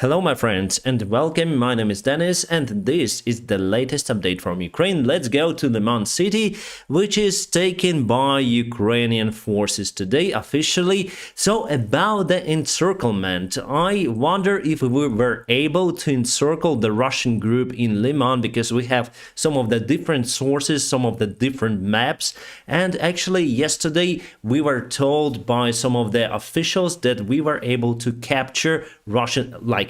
Hello my friends and welcome, my name is Dennis and this is the latest update from Ukraine. Let's go to Lyman city, which is taken by Ukrainian forces today officially. So about the encirclement, I wonder if we were able to encircle the Russian group in Lyman, because we have some of the different sources, some of the different maps, and actually yesterday we were told by some of the officials that we were able to capture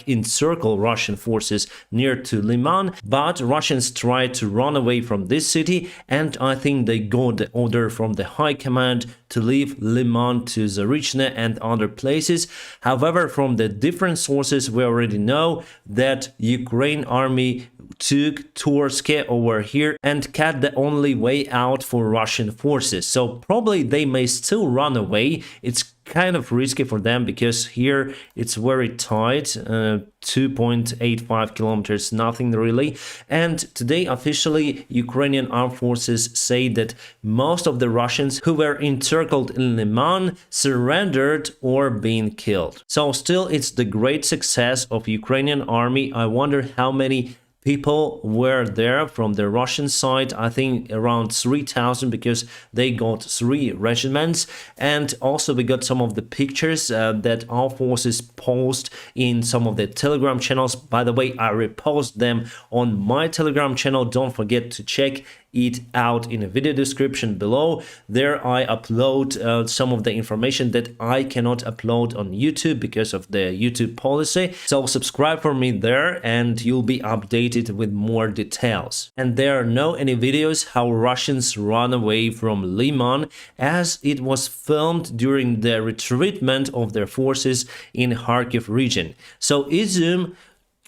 encircle Russian forces near to Lyman, but Russians tried to run away from this city, and I think they got the order from the high command to leave Lyman to Zarichne and other places. However, from the different sources we already know that Ukraine army took Torske over here and cut the only way out for Russian forces. So probably they may still run away. It's kind of risky for them because here it's very tight, 2.85 kilometers, nothing really. And today officially Ukrainian armed forces say that most of the Russians who were encircled in Lyman surrendered or been killed. So still it's the great success of Ukrainian army. I wonder how many people were there from the Russian side. I think around 3,000, because they got 3 regiments. And also we got some of the pictures that our forces post in some of the Telegram channels. By the way, I repost them on my Telegram channel. Don't forget to check it out in a video description below. There I upload some of the information that I cannot upload on YouTube because of the YouTube policy. So subscribe for me there and you'll be updated with more details. And there are no any videos how Russians run away from Lyman, as it was filmed during the retreatment of their forces in Kharkiv region. So Izum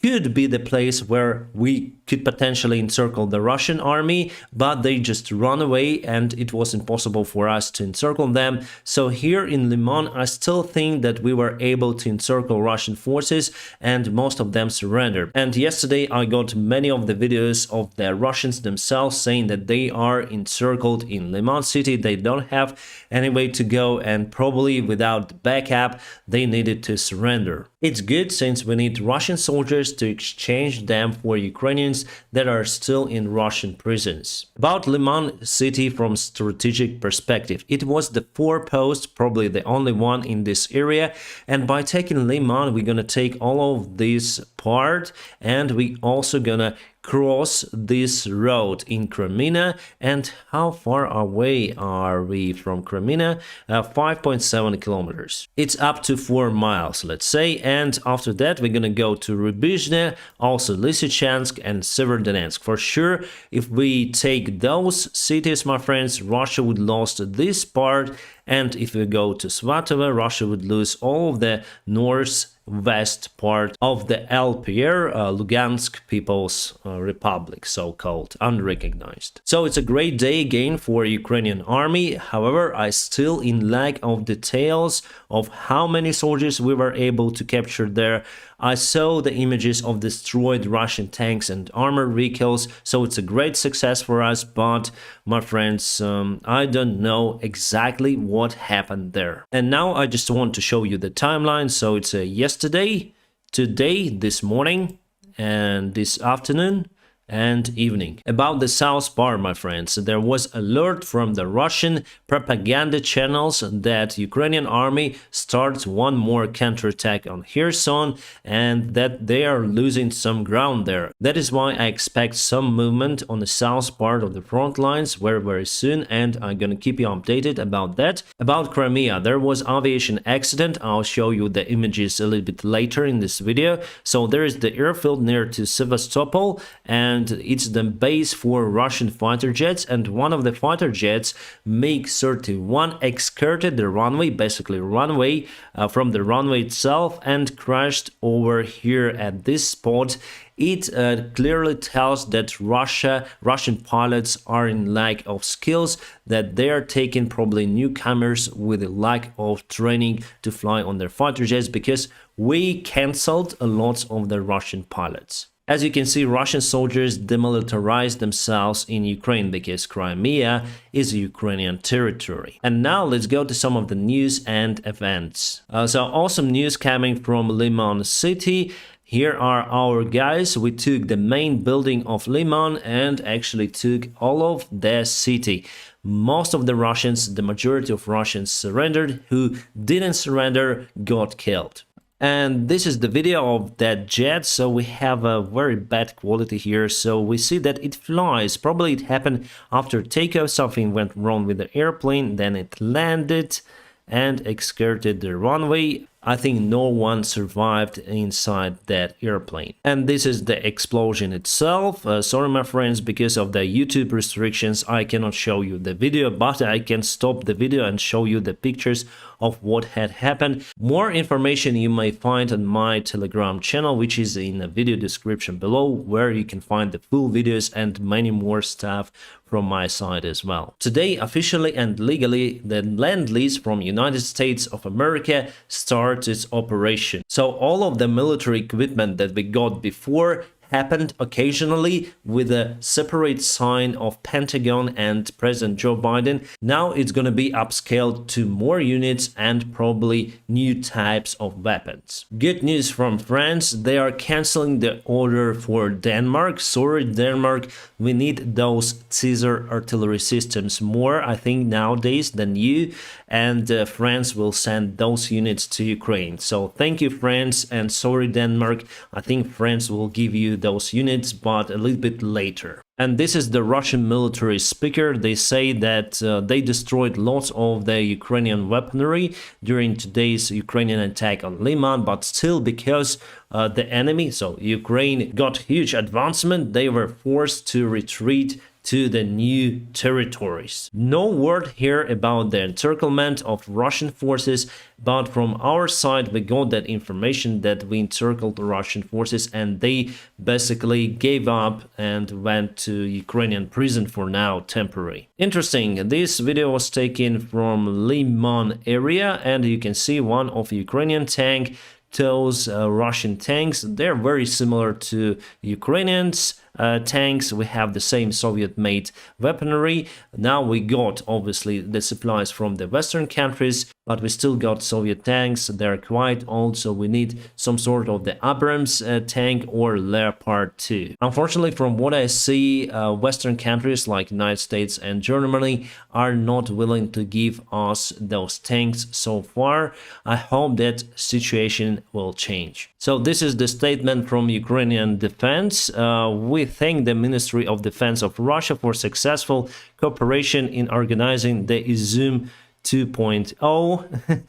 could be the place where we could potentially encircle the Russian army, but they just run away and it was impossible for us to encircle them. So here in Lyman, I still think that we were able to encircle Russian forces and most of them surrendered. And yesterday I got many of the videos of the Russians themselves saying that they are encircled in Lyman city. They don't have any way to go, and probably without backup they needed to surrender. It's good, since we need Russian soldiers to exchange them for Ukrainians that are still in Russian prisons. About Lyman city from strategic perspective, it was the forepost, probably the only one in this area, and by taking Lyman we're gonna take all of this part, and we also gonna cross this road in Crimea. And how far away are we from Crimea? 5.7 kilometers. It's up to 4 miles, let's say. And after that we're gonna go to Rubizhne, also Lysychansk and Severodonetsk. For sure, if we take those cities, my friends, Russia would lose this part, and if we go to Svatovo, Russia would lose all of the northwest part of the LPR, Lugansk People's Republic, so-called, unrecognized. So it's a great day again for Ukrainian army. However, I still in lack of details of how many soldiers we were able to capture there. I saw the images of destroyed Russian tanks and armored vehicles, so it's a great success for us, but my friends, I don't know exactly what happened there. And now I just want to show you the timeline. So it's yesterday, today, this morning, and this afternoon and evening. About the south part, my friends, there was alert from the Russian propaganda channels that Ukrainian army starts one more counterattack on Kherson and that they are losing some ground there. That is why I expect some movement on the south part of the front lines very soon, and I'm gonna keep you updated about that. About Crimea, there was aviation accident. I'll show you the images a little bit later in this video. So there is the airfield near to Sevastopol, and it's the base for Russian fighter jets, and one of the fighter jets, MiG-31, skirted the runway, basically runway, from the runway itself, and crashed over here at this spot. It clearly tells that Russian pilots are in lack of skills, that they are taking probably newcomers with a lack of training to fly on their fighter jets, because we cancelled a lot of the Russian pilots. As you can see, Russian soldiers demilitarized themselves in Ukraine because Crimea is Ukrainian territory. And now let's go to some of the news and events. So awesome news coming from Lyman city. Here are our guys. We took the main building of Lyman and actually took all of the city. Most of the Russians, the majority of Russians surrendered. Who didn't surrender got killed. And this is the video of that jet, so we have a very bad quality here. So we see that it flies. Probably it happened after takeoff, something went wrong with the airplane, then it landed and skirted the runway. I think no one survived inside that airplane. And this is the explosion itself. Sorry my friends, because of the YouTube restrictions I cannot show you the video, but I can stop the video and show you the pictures of what had happened. More information you may find on my Telegram channel, which is in the video description below, where you can find the full videos and many more stuff from my side as well. Today, officially and legally, the Lend-Lease from United States of America starts its operation. So all of the military equipment that we got before happened occasionally with a separate sign of Pentagon and President Joe Biden. Now it's going to be upscaled to more units and probably new types of weapons. Good news from France, they are canceling the order for Denmark. Sorry Denmark, we need those Caesar artillery systems more, I think, nowadays than you, and France will send those units to Ukraine. So thank you France, and sorry Denmark, I think France will give you those units, but a little bit later. And this is the Russian military speaker. They say that they destroyed lots of the Ukrainian weaponry during today's Ukrainian attack on Lyman, but still, because the enemy, so Ukraine, got huge advancement, they were forced to retreat to the new territories. No word here about the encirclement of Russian forces, but from our side we got that information that we encircled the Russian forces and they basically gave up and went to Ukrainian prison for now, temporary. Interesting, this video was taken from Lyman area and you can see one of Ukrainian tank those Russian tanks. They're very similar to Ukrainians tanks. We have the same Soviet-made weaponry. Now we got obviously the supplies from the Western countries, but we still got Soviet tanks. They're quite old, so we need some sort of the Abrams tank or Leopard 2. Unfortunately, from what I see, Western countries like United States and Germany are not willing to give us those tanks so far. I hope that situation will change. So this is the statement from Ukrainian defense. We thank the Ministry of Defense of Russia for successful cooperation in organizing the Izum 2.0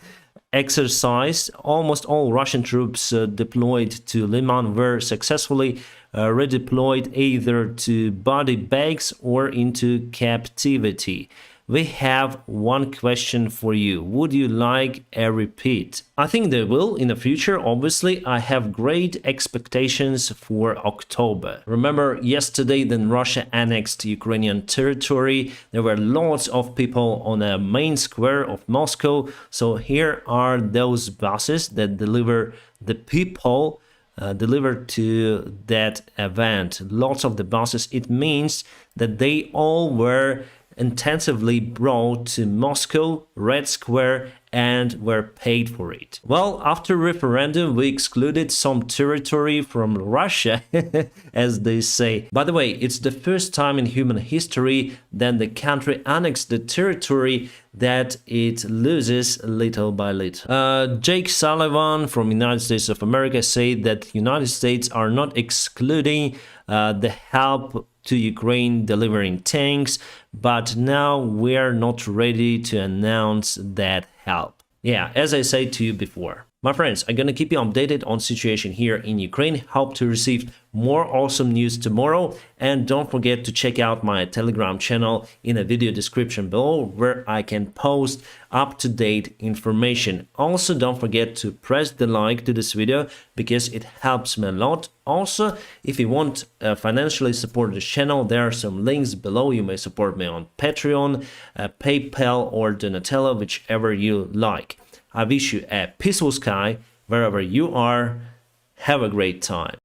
exercise. Almost all Russian troops deployed to Lyman were successfully redeployed either to body bags or into captivity. We have one question for you. Would you like a repeat? I think they will in the future. Obviously, I have great expectations for October. Remember yesterday when Russia annexed Ukrainian territory, there were lots of people on a main square of Moscow. So here are those buses that deliver the people delivered to that event. Lots of the buses. It means that they all were intensively brought to Moscow, Red Square, and were paid for it. Well, after referendum, we excluded some territory from Russia, as they say. By the way, it's the first time in human history that the country annexed the territory that it loses little by little. Jake Sullivan from United States of America said that United States are not excluding the help to Ukraine delivering tanks, but now we're not ready to announce that help. Yeah, as I said to you before. My friends, I'm gonna keep you updated on situation here in Ukraine. Hope to receive more awesome news tomorrow, and don't forget to check out my Telegram channel in the video description below, where I can post up-to-date information. Also, don't forget to press the like to this video because it helps me a lot. Also, if you want financially support this channel, there are some links below. You may support me on Patreon, PayPal, or Donatello, whichever you like. I wish you a peaceful sky wherever you are. Have a great time.